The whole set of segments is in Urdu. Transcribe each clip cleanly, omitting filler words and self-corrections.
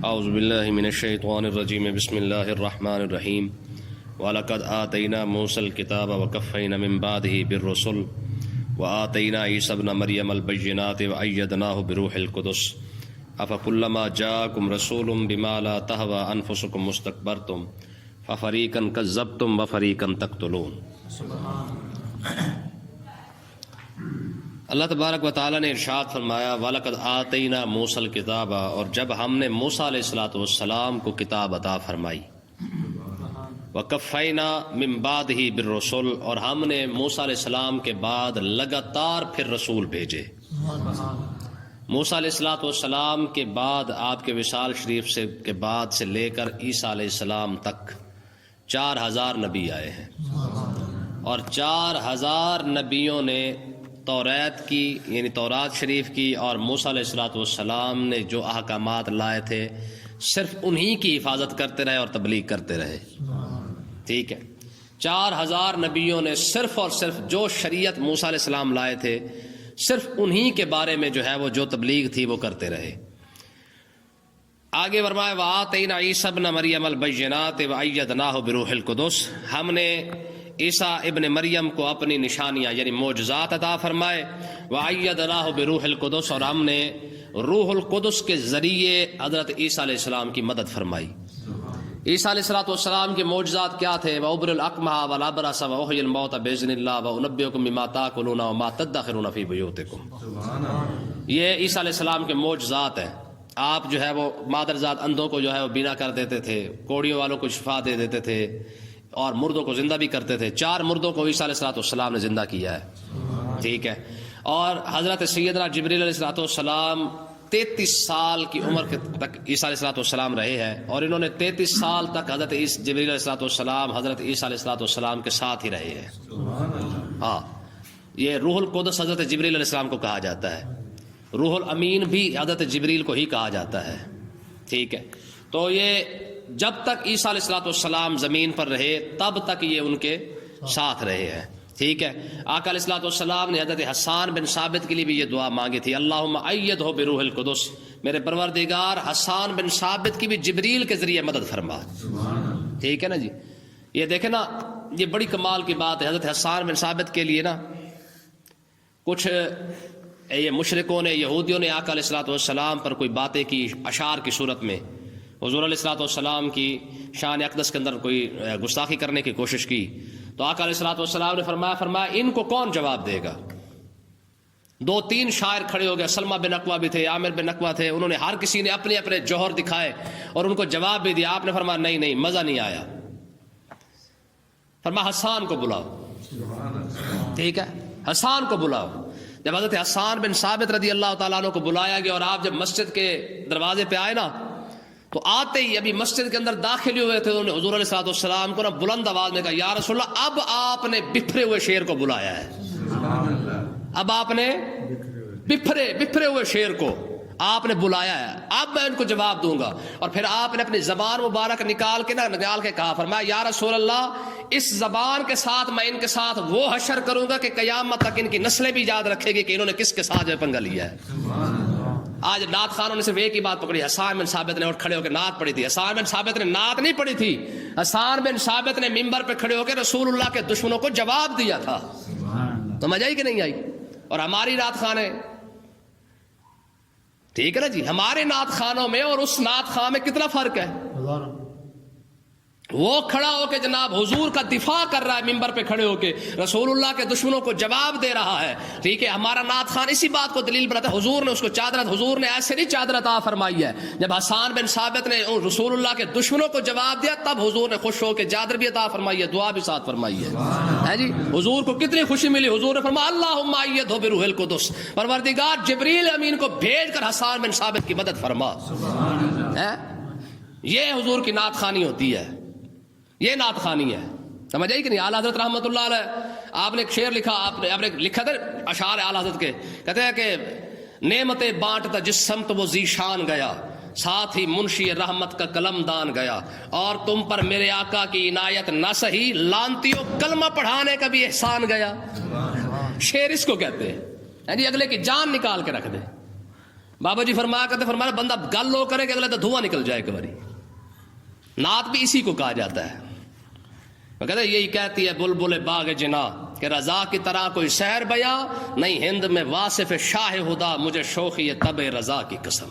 اعوذ باللہ من الشیطان الرجیم بسم اللہ الرحمن الرحیم وَلَقَدْ آتَيْنَا مُوسَى الْكِتَابَ وَكَفَّيْنَا مِن بَعْدِهِ بِالرُّسُلِ وَآتَيْنَا عِيسَى ابْنَ مَرْيَمَ الْبَيِّنَاتِ وَأَيَّدْنَاهُ بِرُوحِ الْقُدُسِ أَفَكُلَّمَا جَاءَكُمْ رَسُولٌ بِمَا لَا تَهْوَىٰ أَنفُسُكُمْ مُسْتَكْبَرْتُمْ فَفَرِيقًا كَذَّبْتُمْ وَفَرِيقًا تَقْتُلُونَ۔ اللہ تبارک و تعالیٰ نے ارشاد فرمایا وَلَقَدْ آتَيْنَا مُوسَى الْكِتَابَ، اور جب ہم نے موسیٰ علیہ السلام کو کتاب عطا فرمائی، وَقَفَّيْنَا مِن بَعْدِهِ بِالرُّسُلِ، اور ہم نے موسیٰ علیہ السلام کے بعد لگاتار پھر رسول بھیجے۔ موسیٰ علیہ السلام کے بعد آپ کے وصال شریف سے کے بعد سے لے کر عیسیٰ علیہ السلام تک 4000 نبی آئے ہیں، اور 4000 نبیوں نے توریت کی یعنی تورات شریف کی اور موسیٰ علیہ السلام نے جو احکامات لائے تھے صرف انہی کی حفاظت کرتے رہے اور تبلیغ کرتے رہے۔ ٹھیک ہے، 4000 نبیوں نے صرف اور صرف جو شریعت موسیٰ علیہ السلام لائے تھے صرف انہی کے بارے میں جو ہے وہ جو تبلیغ تھی وہ کرتے رہے۔ آگے فرمایا وَآتَيْنَا عِيسَى ابْنَ مَرْيَمَ الْبَيِّنَاتِ وَأَيَّدْنَاهُ بِرُوحِ الْقُدُسِ، ہم نے عیسیٰ ابن مریم کو اپنی نشانیاں یعنی معجزات عطا فرمائے، وَأَيَّدْنَاهُ بِرُوحِ الْقُدُسِ، اور ہم نے روح القدس کے ذریعے حضرت عیسیٰ علیہ السلام کی مدد فرمائی۔ عیسیٰ علیہ السلام کے معجزات کیا تھے؟ وَأُبْرِئُ الْأَكْمَحَ وَالْأَبْرَصَ وَأُحْيِي الْمَوْتَى بِإِذْنِ اللَّهِ وَأُنَبِّئُكُم بِمَا تَأْكُلُونَ وَمَا تَدَّخِرُونَ فِي بُيُوتِكُمْ۔ یہ عیسیٰ علیہ السلام کے معجزات ہیں۔ آپ جو ہے وہ مادرزاد اندھوں کو جو ہے وہ بینا کر دیتے تھے، کوڑیوں والوں کو شفا دے دیتے تھے، اور مردوں کو زندہ بھی کرتے تھے۔ 4 مردوں کو عیسیٰ علیہ السلام نے زندہ کیا ہے۔ ٹھیک ہے، اور حضرت سیدنا جبریل علیہ السلام 33 سال کی عمر تک عیسیٰ علیہ السلام رہے ہیں، اور انہوں نے 33 سال تک حضرت جبریل علیہ السلام حضرت عیسیٰ علیہ السلام کے ساتھ ہی رہے ہیں۔ ہاں، یہ روح القدس حضرت جبریل علیہ السلام کو کہا جاتا ہے، روح الامین بھی حضرت جبریل کو ہی کہا جاتا ہے۔ ٹھیک ہے، تو یہ جب تک عیسیٰ علیہ السلام زمین پر رہے تب تک یہ ان کے ساتھ رہے ہیں۔ ٹھیک ہے، آقا علیہ السلام نے حضرت حسان بن ثابت کے لیے بھی یہ دعا مانگی تھی، اللہم ایدہ بروح القدس، میرے پروردگار حسان بن ثابت کی بھی جبریل کے ذریعے مدد فرما۔ ٹھیک ہے نا جی، یہ دیکھیں نا، یہ بڑی کمال کی بات ہے۔ حضرت حسان بن ثابت کے لیے نا کچھ یہ مشرکوں نے یہودیوں نے آقا علیہ السلام پر کوئی باتیں کی اشعار کی صورت میں، حضور علیہ السلام کی شان اقدس کے اندر کوئی گستاخی کرنے کی کوشش کی، تو آقا علیہ السلام نے فرمایا ان کو کون جواب دے گا؟ 2-3 شاعر کھڑے ہو گئے، سلمہ بن اقوا بھی تھے، عامر بن اقوا تھے، انہوں نے ہر کسی نے اپنے اپنے جوہر دکھائے اور ان کو جواب بھی دیا۔ آپ نے فرمایا نہیں مزہ نہیں آیا، فرمایا حسان کو بلاؤ۔ ٹھیک ہے، حسان کو بلاؤ۔ جب حضرت حسان بن ثابت رضی اللہ تعالیٰ عنہ کو بلایا گیا اور آپ جب مسجد کے دروازے پہ آئے نا، تو آتے ہی ابھی مسجد کے اندر داخل ہوئے تھے، انہوں نے حضور علیہ السلام کو نا بلند آواز میں کہا یا رسول اللہ، اب آپ نے بکھرے ہوئے شیر کو بلایا ہے، اب آپ نے بکھرے ہوئے شیر کو آپ نے بلایا ہے، اب میں ان کو جواب دوں گا۔ اور پھر آپ نے اپنی زبان مبارک نکال کے کہا، فرمایا یا رسول اللہ، اس زبان کے ساتھ میں ان کے ساتھ وہ حشر کروں گا کہ قیامت تک ان کی نسلیں بھی یاد رکھے گی کہ انہوں نے کس کے ساتھ پنگا لیا ہے۔ آج نعت خانوں نے صرف ایک ہی بات پکڑی، حسان بن ثابت نے اور کھڑے ہو کے نعت پڑھی تھی۔ حسان بن ثابت نے نعت نہیں پڑھی تھی، حسان بن ثابت نے منبر پہ کھڑے ہو کے رسول اللہ کے دشمنوں کو جواب دیا تھا۔ تو مزہ آئی کہ نہیں آئی؟ اور ہماری نعت خانے، ٹھیک ہے نا جی، ہمارے نعت خانوں میں اور اس نعت خان میں کتنا فرق ہے؟ وہ کھڑا ہو کے جناب حضور کا دفاع کر رہا ہے، منبر پہ کھڑے ہو کے رسول اللہ کے دشمنوں کو جواب دے رہا ہے۔ ٹھیک ہے، ہمارا نعت خان اسی بات کو دلیل بناتا ہے، حضور نے اس کو حضور نے ایسے نہیں چادر عطا فرمائی ہے۔ جب حسان بن ثابت نے رسول اللہ کے دشمنوں کو جواب دیا تب حضور نے خوش ہو کے چادر بھی عطا فرمائی ہے، دعا بھی ساتھ فرمائی ہے جی۔ حضور کو کتنی خوشی ملی، حضور نے فرمایا اللہم ایدہ بروح القدس، پروردگار جبریل امین کو بھیج کر حسان بن ثابت کی مدد فرما۔ یہ حضور کی نعت خوانی ہوتی ہے، یہ نعت خوانی ہے، سمجھ آئی کہ نہیں؟ اعلیٰ حضرت رحمۃ اللہ علیہ، آپ نے ایک شعر لکھا، آپ نے لکھا تھا اشعار اعلیٰ حضرت کے، کہتے ہیں کہ نعمتیں بانٹتا جس سمت وہ ذیشان گیا، ساتھ ہی منشی رحمت کا قلم دان گیا، اور تم پر میرے آقا کی عنایت نہ سہی، لانتیوں کلمہ پڑھانے کا بھی احسان گیا۔ شعر اس کو کہتے ہیں جی، اگلے کی جان نکال کے رکھ دے۔ بابا جی فرمایا کرتے فرمایا بندہ گل لو کرے کہ اگلے تو دھواں نکل جائے ایک باری. نعت بھی اسی کو کہا جاتا ہے. وہ کہتے یہی کہتی ہے بلبل باغ جنا کہ رضا کی طرح کوئی سحر بیاں نہیں ہند میں واصف شاہ خدا مجھے شوخی طب رضا کی قسم.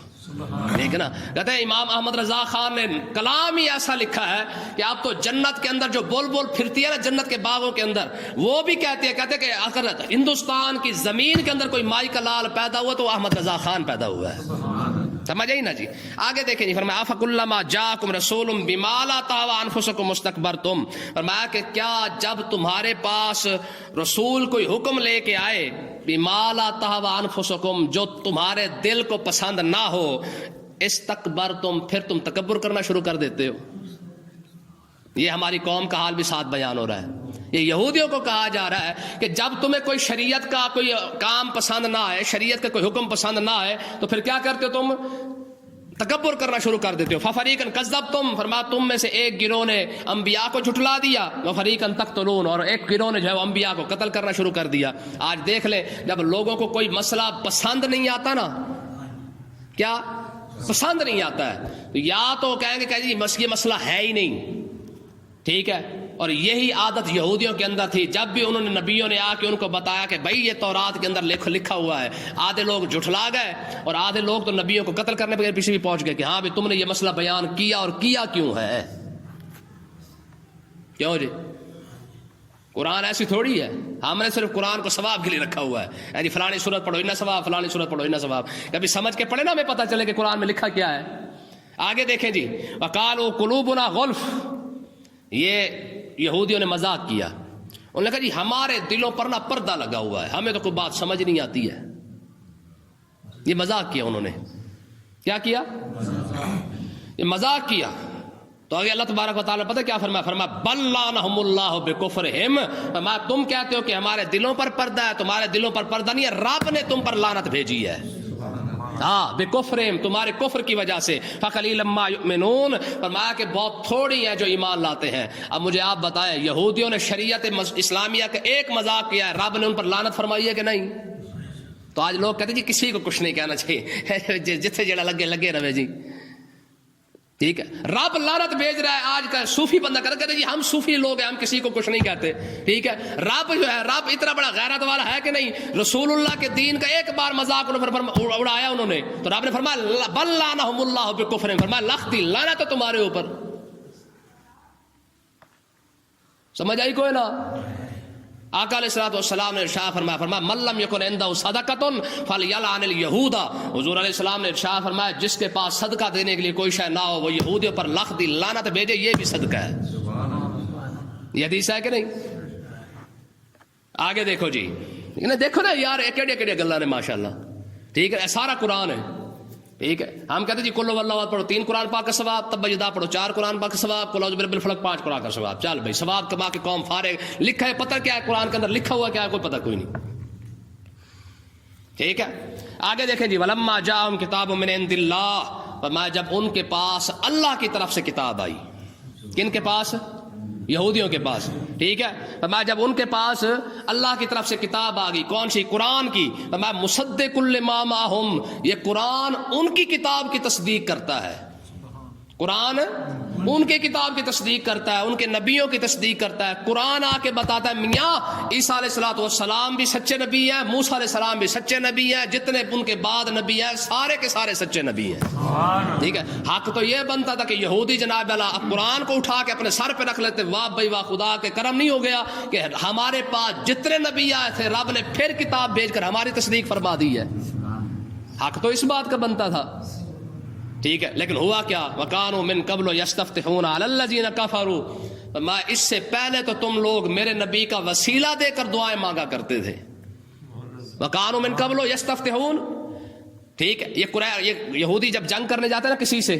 ٹھیک ہے نا. کہتے ہیں امام احمد رضا خان نے کلام ہی ایسا لکھا ہے کہ اب تو جنت کے اندر جو بلبل پھرتی ہے نا جنت کے باغوں کے اندر وہ بھی کہتی ہے کہتے کہ اگر ہندوستان کی زمین کے اندر کوئی مائی کا لال پیدا ہوا تو احمد رضا خان پیدا ہوا ہے. سمجھ آئی نا جی. آگے دیکھیں جی فرمایا افکلما جاکم رسول بما لا تهوى انفسکم مستكبرتم. فرمایا کہ کیا جب تمہارے پاس رسول کوئی حکم لے کے آئے بما لا تهوى انفسکم جو تمہارے دل کو پسند نہ ہو استکبرتم پھر تم تکبر کرنا شروع کر دیتے ہو. یہ ہماری قوم کا حال بھی ساتھ بیان ہو رہا ہے. یہ یہودیوں کو کہا جا رہا ہے کہ جب تمہیں کوئی شریعت کا کوئی کام پسند نہ آئے شریعت کا کوئی حکم پسند نہ آئے تو پھر کیا کرتے ہو تم تکبر کرنا شروع کر دیتے ہو. ففریقا کذبتم فرمایا تم میں سے ایک گروہ نے انبیاء کو جھٹلا دیا وفریقا تقتلون اور ایک گروہ نے جو ہے انبیاء کو قتل کرنا شروع کر دیا. آج دیکھ لیں جب لوگوں کو کوئی مسئلہ پسند نہیں آتا نا کیا پسند نہیں آتا ہے تو یا تو کہیں گے کہ یہ مسئلہ ہے ہی نہیں. ٹھیک ہے. اور یہی عادت یہودیوں کے اندر تھی. جب بھی انہوں نے نبیوں نے آ کے ان کو بتایا کہ بھائی یہ تورات کے اندر لکھا ہوا ہے آدھے لوگ جھٹلا گئے اور آدھے لوگ تو نبیوں کو قتل کرنے کے پیچھے بھی پہنچ گئے کہ ہاں بھی تم نے یہ مسئلہ بیان کیا اور کیا کیوں ہے. کیوں جی قرآن ایسی تھوڑی ہے. ہم نے صرف قرآن کو ثواب کے لیے رکھا ہوا ہے یعنی فلانی سورت پڑھو نہ ثواب فلانی سورت پڑھو نہ ثواب. کبھی سمجھ کے پڑھے نا ہمیں پتہ چلے کہ قرآن میں لکھا کیا ہے. آگے دیکھیں جی وقالوا قلوبنا غلف. یہ یہودیوں نے مذاق کیا. انہوں نے کہا جی ہمارے دلوں پر نا پردہ لگا ہوا ہے ہمیں تو کوئی بات سمجھ نہیں آتی ہے. یہ مذاق کیا انہوں نے. کیا کیا یہ مذاق کیا. تو آگے اللہ تبارک و تعالیٰ پتہ کیا فرمایا بل لعنہم اللہ بکفرہم. فرمایا تم کہتے ہو کہ ہمارے دلوں پر پردہ ہے تمہارے دلوں پر پردہ نہیں ہے رب نے تم پر لعنت بھیجی ہے. ہاں بکفرہم تمہارے کفر کی وجہ سے. فقلیلا ما یؤمنون فرمایا کہ بہت تھوڑی ہیں جو ایمان لاتے ہیں. اب مجھے آپ بتائیں یہودیوں نے شریعت اسلامیہ کا ایک مذاق کیا ہے رب نے ان پر لعنت فرمائی ہے کہ نہیں. تو آج لوگ کہتے ہیں جی کسی کو کچھ نہیں کہنا چاہیے جتنے جڑا لگے رہے جی. ٹھیک ہے. رب لعنت بھیج رہا ہے. آج کا صوفی بندہ کہتے ہیں جی ہم صوفی لوگ ہیں ہم کسی کو کچھ نہیں کہتے. ٹھیک ہے. رب جو ہے رب اتنا بڑا غیرت والا ہے کہ نہیں. رسول اللہ کے دین کا ایک بار مذاق اڑایا انہوں نے تو رب نے فرمایا بل لعنہم اللہ بکفرہم. فرمایا لختی لعنت ہے تمہارے اوپر. سمجھ آئی کوئی نا. آقا علیہ الصلوۃ والسلام نے ارشاد فرمایا من لم یکن عنده صدقۃ فلیلعن اليہود. حضور علیہ السلام نے ارشاد فرمایا جس کے پاس صدقہ دینے کے لیے کوئی شے نہ ہو وہ یہودیوں پر لخت دی لعنت بھیجے. یہ بھی صدقہ ہے. یہ حدیث ہے کہ نہیں. آگے دیکھو جی دیکھو نا یار کیڑے گلاں نے ماشاءاللہ. ٹھیک ہے. سارا قرآن ہے. ٹھیک ہے. ہم کہتے ہیں جی کل واللہ احد پڑھو 3 قرآن پاک کا ثواب تب بجدا پڑھو 4 قرآن پاک کا ثواب قل اعوذ برب الفلق 5 قرآن کا ثواب. چل بھائی ثواب کما کے قوم فارغ. لکھا ہے پتہ کیا ہے قرآن کے اندر لکھا ہوا کیا ہے کوئی پتہ کوئی نہیں. ٹھیک ہے. آگے دیکھیں جی ولما جاءہم کتاب من عند اللہ. فرمایا جب ان کے پاس اللہ کی طرف سے کتاب آئی. کن کے پاس. یہودیوں کے پاس. ٹھیک ہے. فرمایا جب ان کے پاس اللہ کی طرف سے کتاب آ گئی کون سی قرآن کی. فرمایا مصدق لما معہم یہ قرآن ان کی کتاب کی تصدیق کرتا ہے. قرآن ان کے کتاب کی تصدیق کرتا ہے ان کے نبیوں کی تصدیق کرتا ہے. قرآن آ کے بتاتا ہے میاں عیسیٰ علیہ الصلوۃ والسلام بھی سچے نبی ہیں موسیٰ علیہ السلام بھی سچے نبی ہیں جتنے ان کے بعد نبی ہیں سارے کے سارے سچے نبی ہیں. ٹھیک ہے. حق تو یہ بنتا تھا کہ یہودی جناب اللہ اب قرآن کو اٹھا کے اپنے سر پہ رکھ لیتے. واہ بھائی واہ خدا کے کرم نہیں ہو گیا کہ ہمارے پاس جتنے نبی آئے تھے رب نے پھر کتاب بھیج کر ہماری تصدیق فرما دی ہے. حق تو اس بات کا بنتا تھا. ٹھیک ہے. لیکن ہوا کیا وَكَانُوا مِن قَبْلُ يَسْتَفْتِحُونَ عَلَى الَّذِينَ كَفَرُوا. میں اس سے پہلے تو تم لوگ میرے نبی کا وسیلہ دے کر دعائیں مانگا کرتے تھے. وَكَانُوا مِن قَبْلُ يَسْتَفْتِحُونَ. ٹھیک ہے. یہ یہودی جب جنگ کرنے جاتے نا کسی سے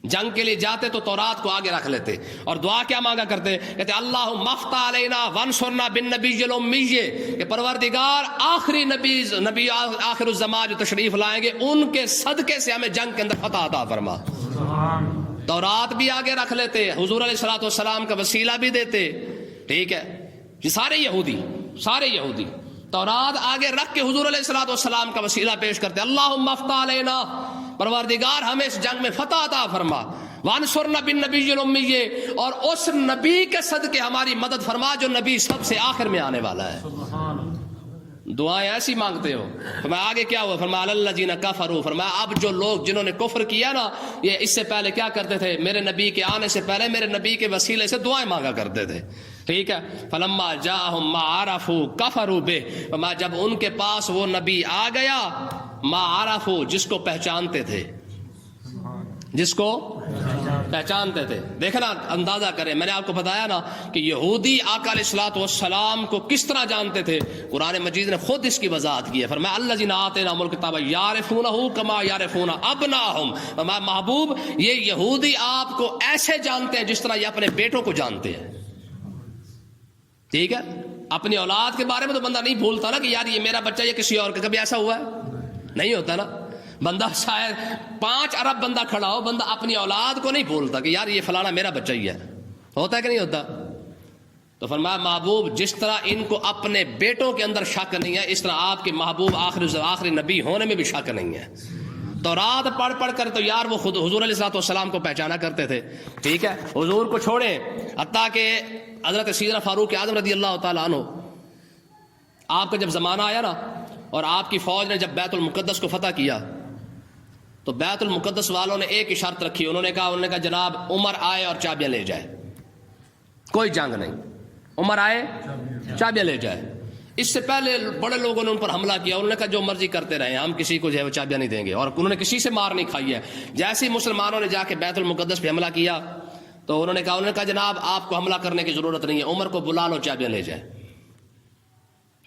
جنگ کے لیے جاتے تو تورات کو آگے رکھ لیتے اور دعا کیا مانگا کرتے کہتے اللہم افتح علینا وانصرنا بالنبی الامی کہ پروردگار آخری نبی آخر الزمان جو تشریف لائیں گے ان کے صدقے سے ہمیں جنگ کے اندر فتح عطا فرما. تورات بھی آگے رکھ لیتے حضور علیہ الصلوۃ والسلام کا وسیلہ بھی دیتے. ٹھیک ہے. یہ سارے یہودی تورات آگے رکھ کے حضور علیہ الصلوۃ والسلام کا وسیلہ پیش کرتے اللہم افتح علینا، پروردگار ہمیں اس جنگ میں فتح عطا فرما، وانصرنا بالنبی الامی، اور اس نبی کے صدقے ہماری مدد فرما جو نبی سب سے آخر میں آنے والا ہے۔ دعائیں ایسی مانگتے ہو۔ فرمایا آگے کیا ہوا؟ فرمایا الذین کفروا، فرمایا اب جو لوگ جنہوں نے کفر کیا نا، یہ اس سے پہلے کیا کرتے تھے؟ میرے نبی کے آنے سے پہلے میرے نبی کے وسیلے سے دعائیں مانگا کرتے تھے، ٹھیک ہے۔ فلما جاءہم ما عرفوا کفروا بہ، فرمایا جب ان کے پاس وہ نبی آ گیا، ما عرفوا جس کو پہچانتے تھے، جس کو پہچانتے تھے۔ دیکھنا اندازہ کریں، میں نے آپ کو بتایا نا کہ یہودی آقا علیہ الصلوۃ والسلام کو کس طرح جانتے تھے، قرآن مجید نے خود اس کی وضاحت کی ہے۔ فرمایا الذین آتیناہم الکتاب یعرفونہ کما یعرفون ابناءہم، فرمایا محبوب یہ یہودی آپ کو ایسے جانتے ہیں جس طرح یہ اپنے بیٹوں کو جانتے ہیں، ٹھیک ہے۔ اپنی اولاد کے بارے میں تو بندہ نہیں بھولتا نا کہ یار یہ میرا بچہ، یہ کسی اور کا، کبھی ایسا ہوا ہے؟ نہیں ہوتا نا۔ بندہ شاید 5 ارب بندہ کھڑا ہو، بندہ اپنی اولاد کو نہیں بھولتا کہ یار یہ فلانا میرا بچہ ہی ہے، ہوتا ہے کہ نہیں ہوتا؟ تو فرمایا محبوب جس طرح ان کو اپنے بیٹوں کے اندر شک نہیں ہے، اس طرح آپ کے محبوب آخری نبی ہونے میں بھی شک نہیں ہے۔ تورات پڑھ پڑھ کر تو یار وہ خود حضور علیہ الصلوۃ والسلام کو پہچانا کرتے تھے، ٹھیک ہے۔ حضور کو چھوڑیں، حتیٰ کہ حضرت سیدنا فاروق اعظم رضی اللہ تعالیٰ عنہ، آپ کا جب زمانہ آیا نا اور آپ کی فوج نے جب بیت المقدس کو فتح کیا تو بیت المقدس والوں نے ایک ہی شرط رکھی، انہوں نے کہا جناب عمر آئے اور چابیاں لے جائے، کوئی جنگ نہیں، عمر آئے چابیاں لے جائے۔ اس سے پہلے بڑے لوگوں نے ان پر حملہ کیا، انہوں نے کہا جو مرضی کرتے رہے، ہم کسی کو جو ہے وہ چابیاں نہیں دیں گے، اور انہوں نے کسی سے مار نہیں کھائی ہے۔ جیسے ہی مسلمانوں نے جا کے بیت المقدس پہ حملہ کیا تو انہوں نے کہا جناب آپ کو حملہ کرنے کی ضرورت نہیں ہے، عمر کو بلا لو چابیاں لے جائے،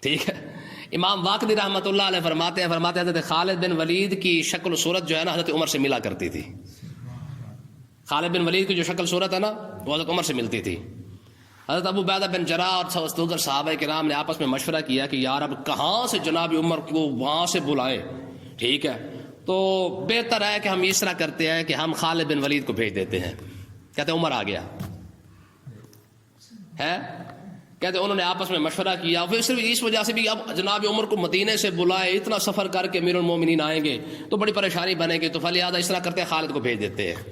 ٹھیک ہے۔ امام واقدی رحمۃ اللہ علیہ فرماتے ہیں حضرت خالد بن ولید کی شکل و صورت جو ہے نا حضرت عمر سے ملا کرتی تھی۔ خالد بن ولید کی جو شکل صورت ہے نا وہ حضرت عمر سے ملتی تھی۔ حضرت ابو عبیدہ بن جراح اور دوسرے صحابہ کرام نے آپس میں مشورہ کیا کہ یار اب کہاں سے جناب عمر کو وہاں سے بلائیں، ٹھیک ہے، تو بہتر ہے کہ ہم اس طرح کرتے ہیں کہ ہم خالد بن ولید کو بھیج دیتے ہیں۔ کہتے عمر آ گیا ہے، کہتے انہوں نے آپس میں مشورہ کیا، پھر صرف اس وجہ سے بھی اب جناب عمر کو مدینے سے بلائے، اتنا سفر کر کے امیر المومنین آئیں گے تو بڑی پریشانی بنے گی، تو فلہذا اس طرح کرتے ہیں خالد کو بھیج دیتے ہیں،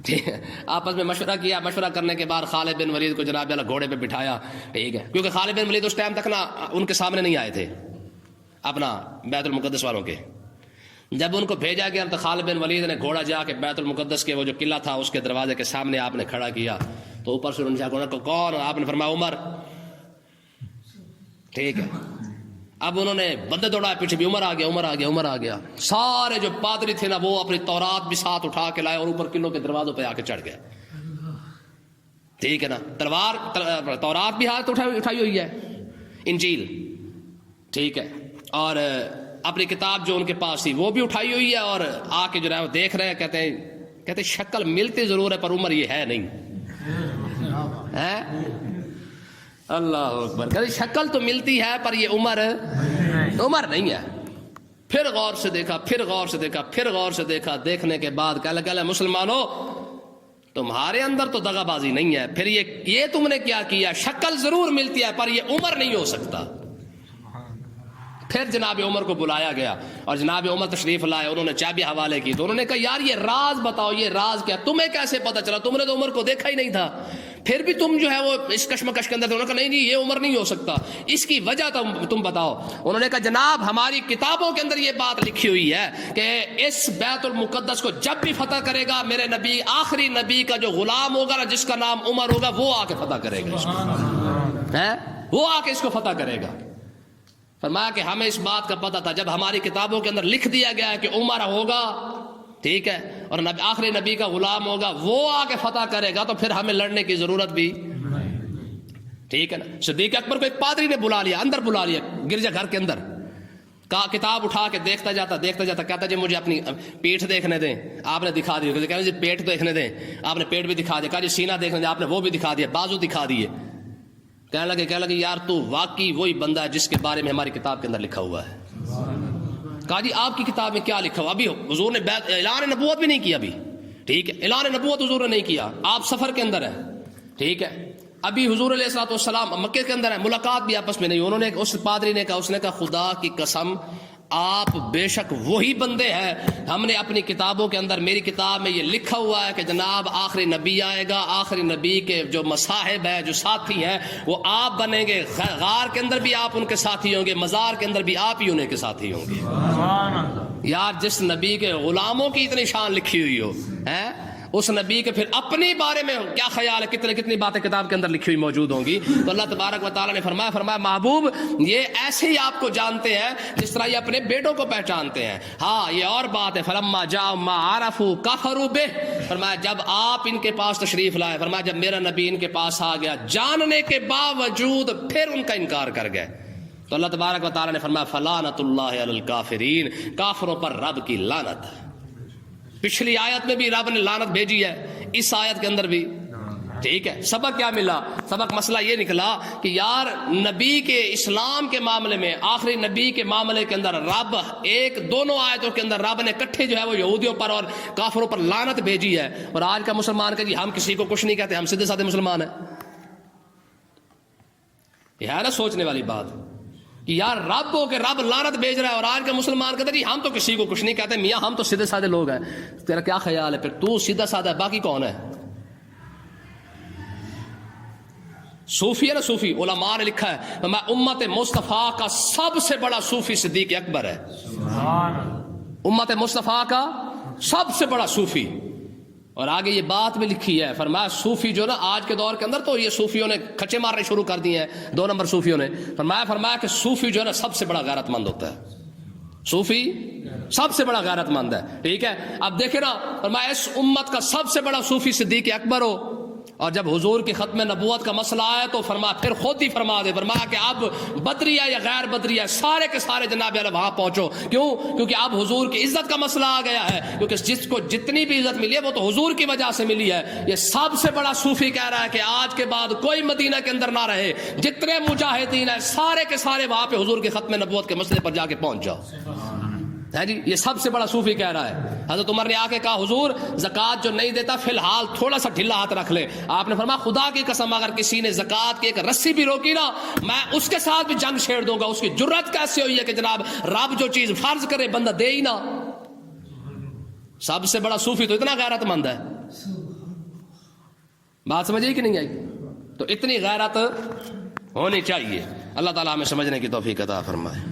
ٹھیک ہے۔ آپس میں مشورہ کیا، مشورہ کرنے کے بعد خالد بن ولید کو جناب اللہ گھوڑے پہ بٹھایا، ٹھیک ہے، کیونکہ خالد بن ولید اس ٹائم تک نا ان کے سامنے نہیں آئے تھے اپنا بیت المقدس والوں کے۔ جب ان کو بھیجا گیا تو خالد بن ولید نے گھوڑا جا کے بیت المقدس کے وہ جو قلعہ تھا اس کے دروازے کے سامنے آپ نے کھڑا کیا، تو اوپر سے انہوں نے کون؟ آپ نے فرمایا عمر، ٹھیک ہے۔ اب انہوں نے بندے دوڑائے پیچھے بھی، عمر آ گیا، عمر آ گیا، عمر آ گیا۔ سارے جو پادری تھے نا وہ اپنی تورات بھی ساتھ اٹھا کے لائے اور اوپر قلعوں کے دروازوں پہ آ کے چڑھ گئے، ٹھیک ہے نا۔ تورات بھی ہاتھ اٹھائی ہوئی ہے، انجیل، ٹھیک ہے، اور اپنی کتاب جو ان کے پاس تھی وہ بھی اٹھائی ہوئی ہے، اور آ کے جو ہے وہ دیکھ رہے ہیں، کہتے شکل ملتی ضرور ہے پر عمر یہ ہے نہیں ہے۔ اللہ اکبر، کہتے شکل تو ملتی ہے پر یہ عمر نہیں ہے۔ پھر غور سے دیکھا، پھر غور سے دیکھا، پھر غور سے دیکھا، دیکھنے کے بعد کہا مسلمانوں تمہارے اندر تو دغا بازی نہیں ہے، پھر یہ تم نے کیا کیا؟ شکل ضرور ملتی ہے پر یہ عمر نہیں ہو سکتا۔ پھر جناب عمر کو بلایا گیا اور جناب عمر تشریف لائے، انہوں نے چابی حوالے کی، تو انہوں نے کہا یار یہ راز بتاؤ، یہ راز کیا؟ تمہیں کیسے پتا چلا؟ تم نے تو عمر کو دیکھا ہی نہیں تھا، پھر بھی تم جو ہے وہ اس کشمکش کے اندر تھے۔ انہوں نے کہا نہیں یہ عمر نہیں ہو سکتا، اس کی وجہ تم بتاؤ۔ انہوں نے کہا جناب ہماری کتابوں کے اندر یہ بات لکھی ہوئی ہے کہ اس بیت المقدس کو جب بھی فتح کرے گا میرے نبی، آخری نبی کا جو غلام ہوگا نا جس کا نام عمر ہوگا، وہ آ کے فتح کرے گا، وہ آ کے اس کو فتح کرے گا۔ فرمایا کہ ہمیں اس بات کا پتہ تھا، جب ہماری کتابوں کے اندر لکھ دیا گیا ہے کہ عمر ہوگا، ٹھیک ہے، اور آخری نبی کا غلام ہوگا، وہ آ کے فتح کرے گا، تو پھر ہمیں لڑنے کی ضرورت بھی، ٹھیک ہے نا۔ صدیق اکبر کو ایک پادری نے بلا لیا، اندر بلا لیا گرجا گھر کے اندر، کہا کتاب اٹھا کے دیکھتا جاتا، کہتا جی مجھے اپنی پیٹھ دیکھنے دیں، آپ نے دکھا دی، کہا جی پیٹ دیکھنے دیں، آپ نے پیٹ بھی دکھا دیا، کہا جی سینہ دیکھنے دیں، آپ نے وہ بھی دکھا دیا، بازو دکھا دیے۔ کہنے لگے یار تو واقعی وہی بندہ ہے جس کے بارے میں ہماری کتاب کے اندر لکھا ہوا ہے۔ کہا جی آپ کی کتاب میں کیا لکھا ہوا؟ ابھی حضور نے اعلان نبوت بھی نہیں کیا، ابھی ٹھیک ہے، اعلان نبوت حضور نے نہیں کیا، آپ سفر کے اندر ہیں، ٹھیک ہے۔ ابھی حضور علیہ الصلوۃ والسلام مکے کے اندر ہے، ملاقات بھی آپس میں نہیں، انہوں نے اس پادری نے کہا، اس نے کہا خدا کی قسم آپ بے شک وہی بندے ہیں، ہم نے اپنی کتابوں کے اندر، میری کتاب میں یہ لکھا ہوا ہے کہ جناب آخری نبی آئے گا، آخری نبی کے جو مصاحب ہیں، جو ساتھی ہیں، وہ آپ بنیں گے، غار کے اندر بھی آپ ان کے ساتھی ہوں گے، مزار کے اندر بھی آپ ہی انہیں کے ساتھی ہوں گے۔ یار جس نبی کے غلاموں کی اتنی شان لکھی ہوئی ہو، اس نبی کے پھر اپنے بارے میں کیا خیال ہے، کتنی باتیں کتاب کے اندر لکھی ہوئی موجود ہوں گی۔ تو اللہ تبارک و تعالیٰ نے فرمایا محبوب یہ ایسے ہی آپ کو جانتے ہیں جس طرح یہ اپنے بیٹوں کو پہچانتے ہیں۔ ہاں یہ اور بات ہے، فلما جاء ما عرفوا کفروا بہ، فرمایا جب آپ ان کے پاس تشریف لائے، فرمایا جب میرا نبی ان کے پاس آ گیا، جاننے کے باوجود پھر ان کا انکار کر گئے۔ تو اللہ تبارک و تعالیٰ نے فرمایا فلعنۃ اللہ علی الکافرین، کافروں پر رب کی لعنت۔ پچھلی آیت میں بھی رب نے لعنت بھیجی ہے، اس آیت کے اندر بھی، ٹھیک ہے۔ سبق کیا ملا؟ سبق مسئلہ یہ نکلا کہ یار نبی کے اسلام کے معاملے میں، آخری نبی کے معاملے کے اندر رب دونوں آیتوں کے اندر رب نے کٹھے جو ہے وہ یہودیوں پر اور کافروں پر لعنت بھیجی ہے، اور آج کا مسلمان کہ جی ہم کسی کو کچھ نہیں کہتے، ہم سیدھے سادھے مسلمان ہیں۔ یہ ہے نا سوچنے والی بات کہ یار رب ہو کہ رب لعنت بھیج رہا ہے، اور آج کے مسلمان کہتے ہیں جی ہم تو کسی کو کچھ نہیں کہتے، میاں ہم تو سیدھے سادھے لوگ ہیں۔ تیرا کیا خیال ہے پھر، تو سیدھا سادھا ہے، باقی کون ہے؟ صوفی ہے نا، صوفی علماء نے لکھا ہے میں امت مصطفیٰ کا سب سے بڑا صوفی صدیق اکبر ہے۔ امت مصطفیٰ کا سب سے بڑا صوفی، اور آگے یہ بات بھی لکھی ہے، فرمایا صوفی جو نا آج کے دور کے اندر تو یہ صوفیوں نے کھچے مارنے شروع کر دیے ہیں، 2 نمبر صوفیوں نے، فرمایا کہ صوفی جو ہے نا سب سے بڑا غیرت مند ہوتا ہے، صوفی سب سے بڑا غیرت مند ہے، ٹھیک ہے۔ اب دیکھیں نا، فرمایا اس امت کا سب سے بڑا صوفی صدیق اکبر ہو، اور جب حضور کی ختم نبوت کا مسئلہ آیا تو فرمایا پھر خود ہی فرما دے، فرمایا کہ اب بدریہ یا غیر بدریہ سارے کے سارے جناب علی وہاں پہنچو، کیونکہ اب حضور کی عزت کا مسئلہ آ گیا ہے، کیونکہ جس کو جتنی بھی عزت ملی ہے وہ تو حضور کی وجہ سے ملی ہے۔ یہ سب سے بڑا صوفی کہہ رہا ہے کہ آج کے بعد کوئی مدینہ کے اندر نہ رہے، جتنے مجاہدین ہیں سارے کے سارے وہاں پہ حضور کی ختم نبوت کے مسئلے پر جا کے پہنچ جاؤ، ہے جی۔ یہ سب سے بڑا صوفی کہہ رہا ہے۔ حضرت عمر نے آ کے کہا حضور زکوٰۃ جو نہیں دیتا فی الحال تھوڑا سا ڈھیلا ہاتھ رکھ لے۔ آپ نے فرمایا خدا کی قسم اگر کسی نے زکوٰۃ کی ایک رسی بھی روکی نا، میں اس کے ساتھ بھی جنگ چھیڑ دوں گا۔ اس کی جرت کیسے ہوئی ہے کہ جناب رب جو چیز فرض کرے بندہ دے ہی نا۔ سب سے بڑا صوفی تو اتنا غیرت مند ہے، بات سمجھے کہ نہیں آئی؟ تو اتنی غیرت ہونی چاہیے۔ اللہ تعالیٰ ہمیں سمجھنے کی توفیق عطا فرمائے۔